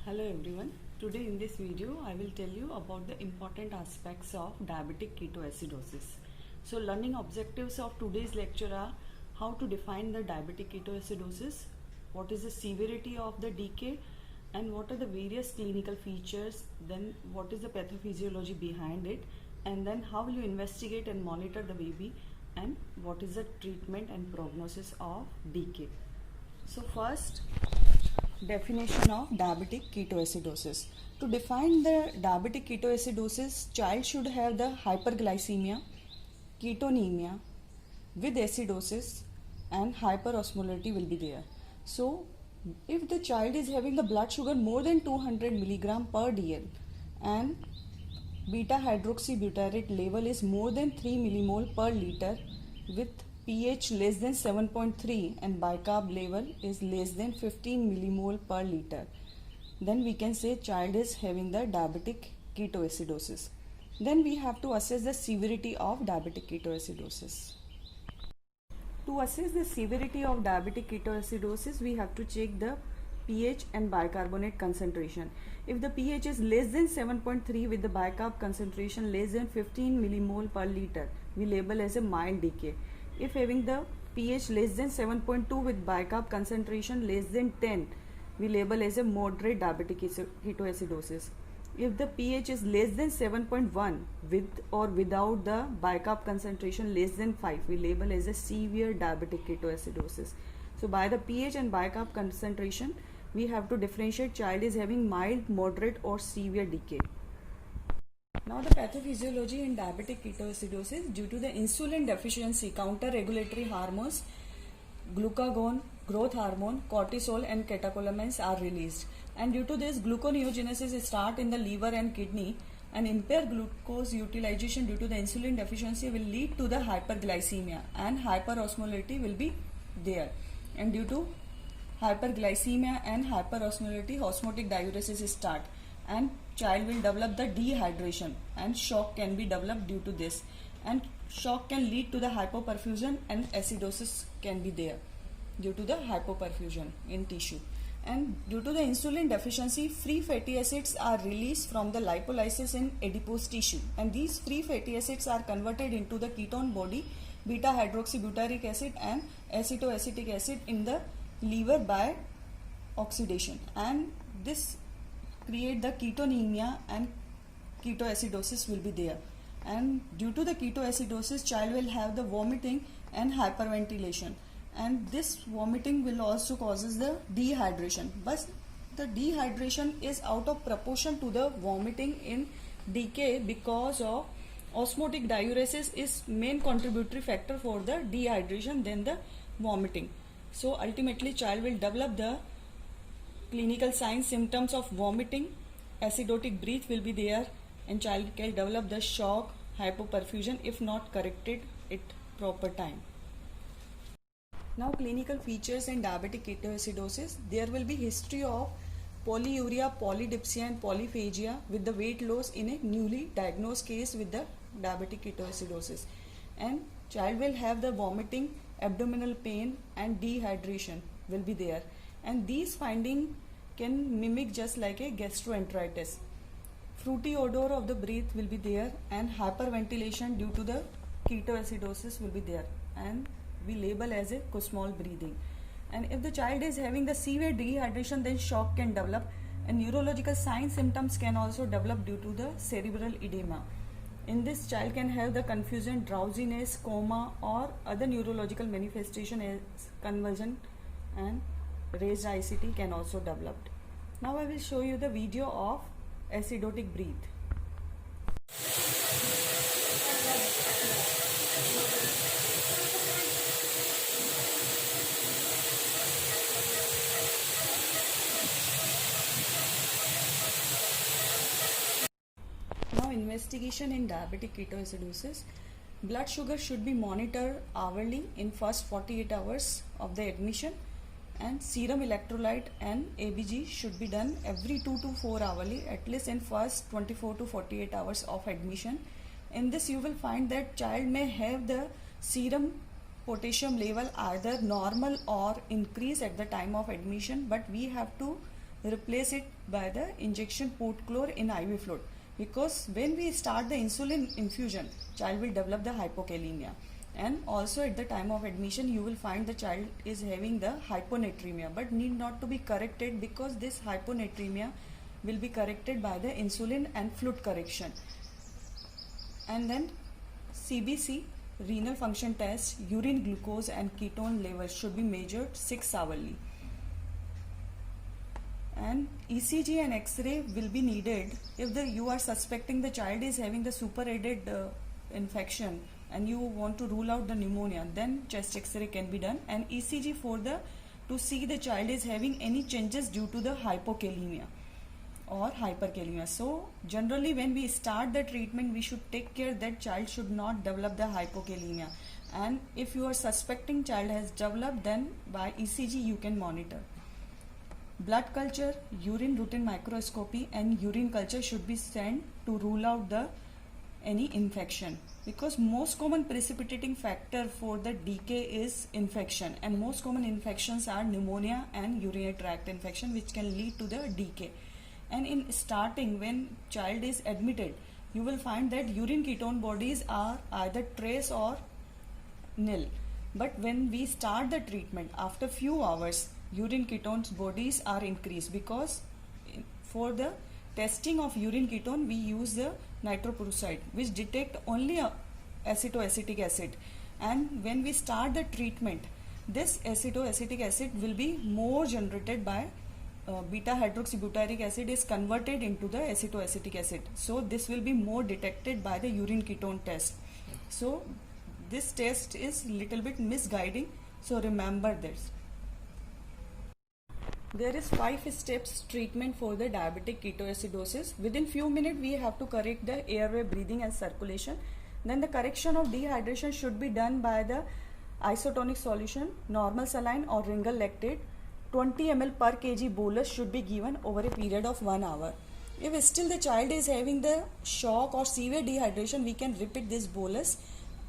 Hello everyone. Today in this video I will tell you about the important aspects of diabetic ketoacidosis. So learning objectives of today's lecture are how to define the diabetic ketoacidosis, what is the severity of the DK, and what are the various clinical features, then what is the pathophysiology behind it, and then how will you investigate and monitor the baby, and what is the treatment and prognosis of DK. So first, definition of diabetic ketoacidosis. To define the diabetic ketoacidosis, child should have the hyperglycemia, ketonemia with acidosis, and hyperosmolarity will be there. So if the child is having the blood sugar more than 200 milligram per dl and beta hydroxybutyrate level is more than 3 millimole per liter with pH less than 7.3 and bicarb level is less than 15 millimole per liter, then we can say child is having the diabetic ketoacidosis. Then we have to assess the severity of diabetic ketoacidosis. To assess the severity of diabetic ketoacidosis, we have to check the pH and bicarbonate concentration. If the pH is less than 7.3 with the bicarb concentration less than 15 millimole per liter, we label as a mild DK. If having the pH less than 7.2 with bicarb concentration less than 10, we label as a moderate diabetic ketoacidosis. If the pH is less than 7.1 with or without the bicarb concentration less than 5, we label as a severe diabetic ketoacidosis. So by the pH and bicarb concentration, we have to differentiate child is having mild, moderate or severe DK. Now the pathophysiology in diabetic ketoacidosis, due to the insulin deficiency, counter-regulatory hormones, glucagon, growth hormone, cortisol and catecholamines are released. And due to this, gluconeogenesis start in the liver and kidney, and impaired glucose utilization due to the insulin deficiency will lead to the hyperglycemia and hyperosmolarity will be there. And due to hyperglycemia and hyperosmolarity, osmotic diuresis start and child will develop the dehydration and shock can be developed due to this, and shock can lead to the hypoperfusion and acidosis can be there due to the hypoperfusion in tissue. And due to the insulin deficiency, free fatty acids are released from the lipolysis in adipose tissue, and these free fatty acids are converted into the ketone body beta hydroxybutyric acid and acetoacetic acid in the liver by oxidation, and this create the ketonemia and ketoacidosis will be there. And due to the ketoacidosis, child will have the vomiting and hyperventilation, and this vomiting will also causes the dehydration, but the dehydration is out of proportion to the vomiting in DK because of osmotic diuresis is main contributory factor for the dehydration than the vomiting. So ultimately child will develop the clinical signs, symptoms of vomiting, acidotic breath will be there, and child can develop the shock, hypoperfusion if not corrected at proper time. Now clinical features in diabetic ketoacidosis, there will be history of polyuria, polydipsia and polyphagia with the weight loss in a newly diagnosed case with the diabetic ketoacidosis, and child will have the vomiting, abdominal pain and dehydration will be there, and these findings can mimic just like a gastroenteritis. Fruity odor of the breath will be there, and hyperventilation due to the ketoacidosis will be there, and we label as a Kussmaul breathing. And if the child is having the severe dehydration, then shock can develop, and neurological signs symptoms can also develop due to the cerebral edema. In this, child can have the confusion, drowsiness, coma or other neurological manifestation as convulsion, and raised ICT can also develop. Now I will show you the video of acidotic breath. Now investigation in diabetic ketoacidosis. Blood sugar should be monitored hourly in first 48 hours of the admission, and serum electrolyte and ABG should be done every 2 to 4 hourly, at least in first 24 to 48 hours of admission. In this you will find that child may have the serum potassium level either normal or increase at the time of admission, but we have to replace it by the injection Portchlor in IV fluid, because when we start the insulin infusion, child will develop the hypokalemia, and also at the time of admission you will find the child is having the hyponatremia, but need not to be corrected, because this hyponatremia will be corrected by the insulin and fluid correction. And then CBC, renal function test, urine glucose and ketone levels should be measured 6 hourly. And ECG and X-ray will be needed if you are suspecting the child is having the superadded infection and you want to rule out the pneumonia, then chest X-ray can be done, and ECG to see the child is having any changes due to the hypokalemia or hyperkalemia. So generally when we start the treatment, we should take care that child should not develop the hypokalemia, and if you are suspecting child has developed, then by ECG you can monitor. Blood culture, urine routine microscopy and urine culture should be sent to rule out any infection, because most common precipitating factor for the decay is infection, and most common infections are pneumonia and urinary tract infection, which can lead to the decay. And in starting, when child is admitted, you will find that urine ketone bodies are either trace or nil, but when we start the treatment, after few hours urine ketones bodies are increased, because for the testing of urine ketone we use the nitroprusside, which detect only acetoacetic acid, and when we start the treatment, this acetoacetic acid will be more generated by beta hydroxybutyric acid is converted into the acetoacetic acid, so this will be more detected by the urine ketone test. So this test is little bit misguiding, so remember this. There is 5 steps treatment for the diabetic ketoacidosis. Within few minutes we have to correct the airway, breathing and circulation. Then the correction of dehydration should be done by the isotonic solution, normal saline or Ringal lactate. 20 ml per kg bolus should be given over a period of 1 hour. If still the child is having the shock or severe dehydration, we can repeat this bolus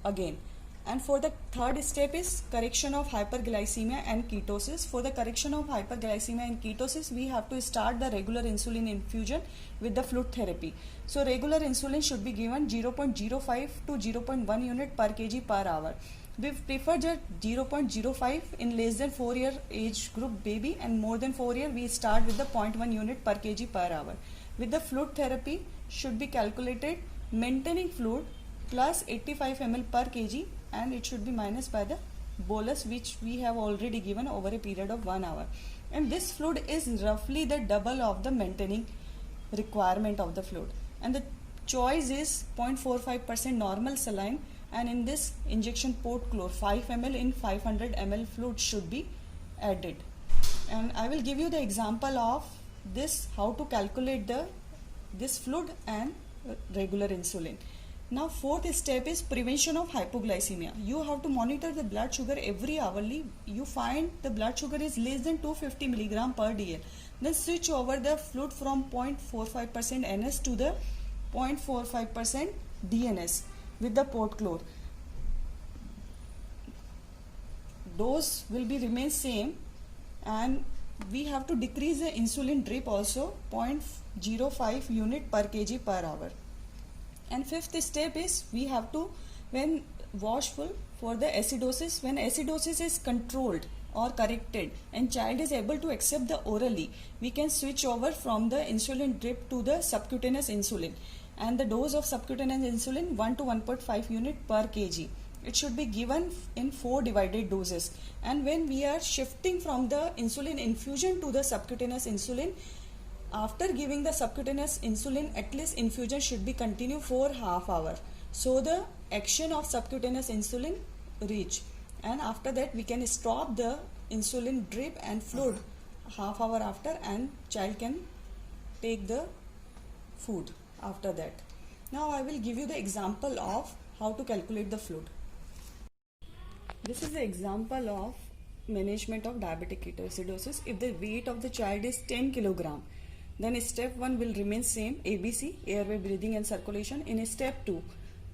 again. And for the third step is correction of hyperglycemia and ketosis. For the correction of hyperglycemia and ketosis, we have to start the regular insulin infusion with the fluid therapy. So regular insulin should be given 0.05 to 0.1 unit per kg per hour. We prefer just 0.05 in less than 4 year age group baby, and more than 4 year we start with the 0.1 unit per kg per hour. With the fluid therapy should be calculated maintaining fluid plus 85 ml per kg, and it should be minus by the bolus which we have already given over a period of 1 hour. And this fluid is roughly the double of the maintaining requirement of the fluid. And the choice is 0.45% normal saline, and in this injection Portchlor 5 ml in 500 ml fluid should be added. And I will give you the example of this, how to calculate this fluid and regular insulin. Now fourth step is prevention of hypoglycemia. You have to monitor the blood sugar every hourly. You find the blood sugar is less than 250 mg per dl. Then switch over the fluid from 0.45% NS to the 0.45% DNS with the Portchlor. Dose will be remain same, and we have to decrease the insulin drip also 0.05 unit per kg per hour. And fifth step is we have to, when watchful for the acidosis, when acidosis is controlled or corrected and child is able to accept the orally, we can switch over from the insulin drip to the subcutaneous insulin, and the dose of subcutaneous insulin 1 to 1.5 unit per kg. It should be given in 4 divided doses. And when we are shifting from the insulin infusion to the subcutaneous insulin, after giving the subcutaneous insulin, at least infusion should be continued for half hour, so the action of subcutaneous insulin reach, and after that we can stop the insulin drip and fluid half hour after, and child can take the food after that. Now I will give you the example of how to calculate the fluid. This is the example of management of diabetic ketoacidosis. If the weight of the child is 10 kg, then step 1 will remain same, ABC, airway, breathing and circulation. In step 2,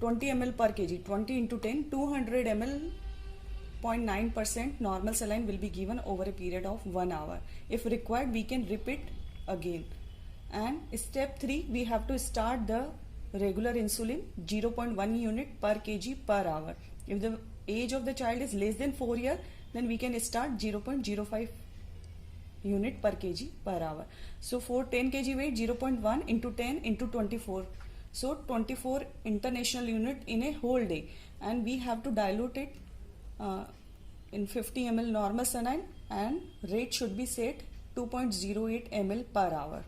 20 ml per kg, 20 into 10, 200 ml 0.9% normal saline will be given over a period of 1 hour. If required, we can repeat again. And step 3, we have to start the regular insulin 0.1 unit per kg per hour. If the age of the child is less than 4 years, then we can start 0.05 unit per kg per hour. So for 10 kg weight, 0.1 into 10 into 24. So 24 international unit in a whole day, and we have to dilute it in 50 ml normal saline, and rate should be set 2.08 ml per hour.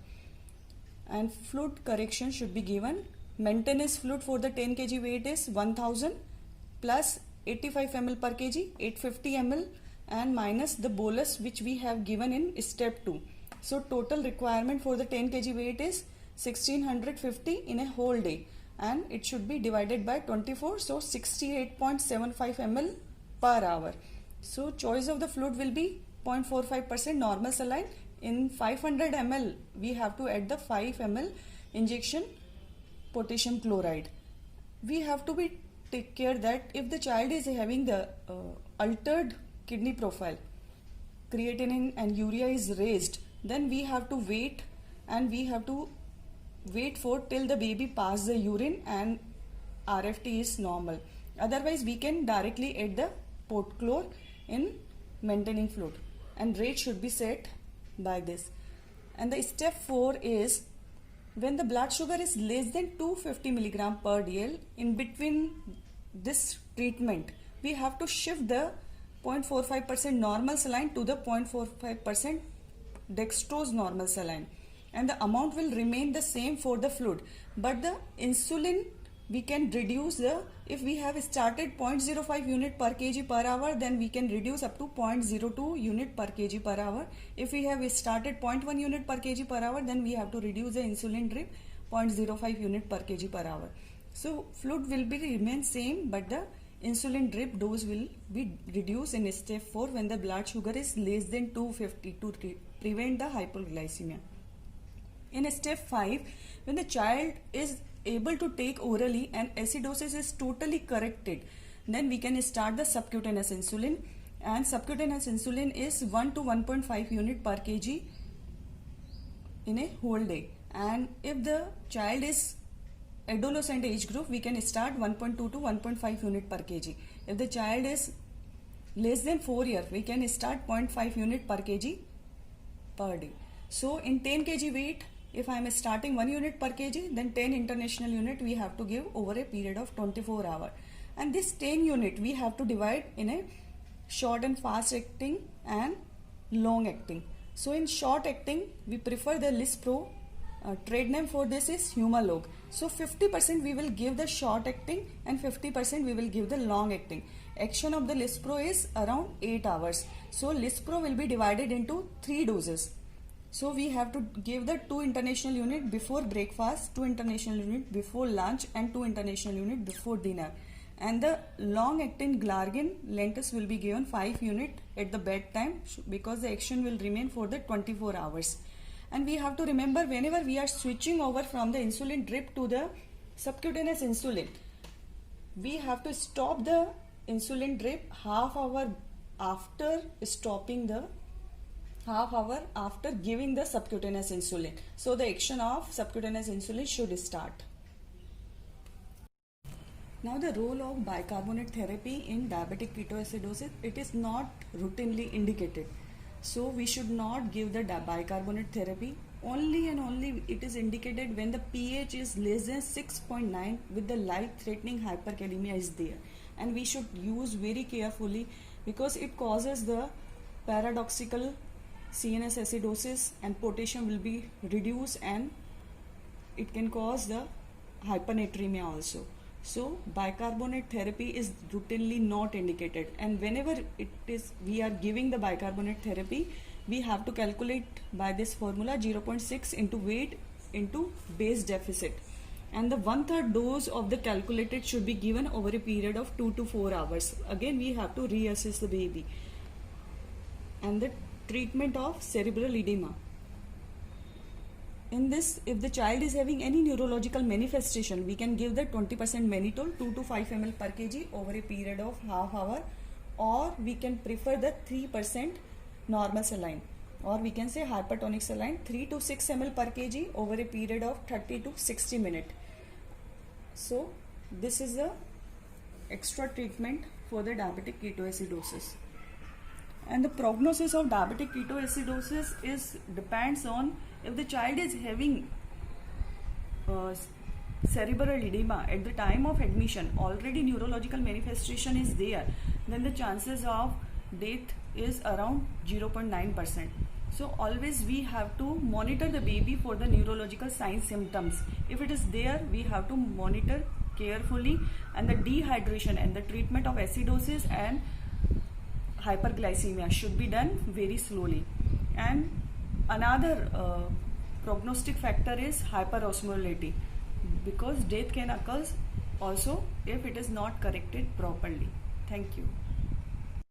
And fluid correction should be given. Maintenance fluid for the 10 kg weight is 1000 plus 85 ml per kg, 850 ml, and minus the bolus which we have given in step 2. So total requirement for the 10 kg weight is 1650 in a whole day, and it should be divided by 24, so 68.75 ml per hour. So choice of the fluid will be 0.45% normal saline. In 500 ml we have to add the 5 ml injection potassium chloride. We have to take care that if the child is having the altered kidney profile, creatinine and urea is raised, then we have to wait, and we have to wait for till the baby pass the urine and RFT is normal. Otherwise we can directly add the pot chlor in maintaining fluid, and rate should be set by this. And the step 4 is when the blood sugar is less than 250 mg per dl. In between this treatment, we have to shift the 0.45% normal saline to the 0.45% dextrose normal saline, and the amount will remain the same for the fluid, but the insulin we can reduce the, if we have started 0.05 unit per kg per hour, then we can reduce up to 0.02 unit per kg per hour. If we have started 0.1 unit per kg per hour, then we have to reduce the insulin drip 0.05 unit per kg per hour. So fluid will be remain same, but the insulin drip dose will be reduced in step 4 when the blood sugar is less than 250 to prevent the hypoglycemia. In step 5, when the child is able to take orally and acidosis is totally corrected, then we can start the subcutaneous insulin, and subcutaneous insulin is 1 to 1.5 unit per kg in a whole day. And if the child is adolescent age group, we can start 1.2 to 1.5 unit per kg. If the child is less than 4 years, we can start 0.5 unit per kg per day. So in 10 kg weight, if I am starting 1 unit per kg, then 10 international unit we have to give over a period of 24 hours. And this 10 unit we have to divide in a short and fast acting and long acting. So in short acting, we prefer the Lispro. Trade name for this is Humalog. So 50% we will give the short acting and 50% we will give the long acting. Action of the Lispro is around 8 hours. So Lispro will be divided into 3 doses. So we have to give the 2 international unit before breakfast, 2 international unit before lunch, and 2 international unit before dinner. And the long acting Glargine Lantus will be given 5 unit at the bedtime, because the action will remain for the 24 hours. And we have to remember, whenever we are switching over from the insulin drip to the subcutaneous insulin, we have to stop the insulin drip half hour after giving the subcutaneous insulin. So the action of subcutaneous insulin should start. Now the role of bicarbonate therapy in diabetic ketoacidosis, it is not routinely indicated. So we should not give the bicarbonate therapy. Only and only it is indicated when the pH is less than 6.9 with the life-threatening hyperkalemia is there. And we should use very carefully, because it causes the paradoxical CNS acidosis, and potassium will be reduced, and it can cause the hypernatremia also. So bicarbonate therapy is routinely not indicated, and whenever we are giving the bicarbonate therapy, we have to calculate by this formula 0.6 into weight into base deficit, and the 1/3 dose of the calculated should be given over a period of 2 to 4 hours. Again we have to reassess the baby. And the treatment of cerebral edema. In this, if the child is having any neurological manifestation, we can give the 20% mannitol 2 to 5 ml per kg over a period of half hour, or we can prefer the 3% normal saline. or we can say hypertonic saline 3 to 6 ml per kg over a period of 30 to 60 minutes. So this is the extra treatment for the diabetic ketoacidosis. And the prognosis of diabetic ketoacidosis depends on if the child is having cerebral edema at the time of admission, already neurological manifestation is there, then the chances of death is around 0.9%. So always we have to monitor the baby for the neurological signs symptoms. If it is there, we have to monitor carefully, and the dehydration and the treatment of acidosis and hyperglycemia should be done very slowly. And another prognostic factor is hyperosmolality, because death can occur also if it is not corrected properly. Thank you.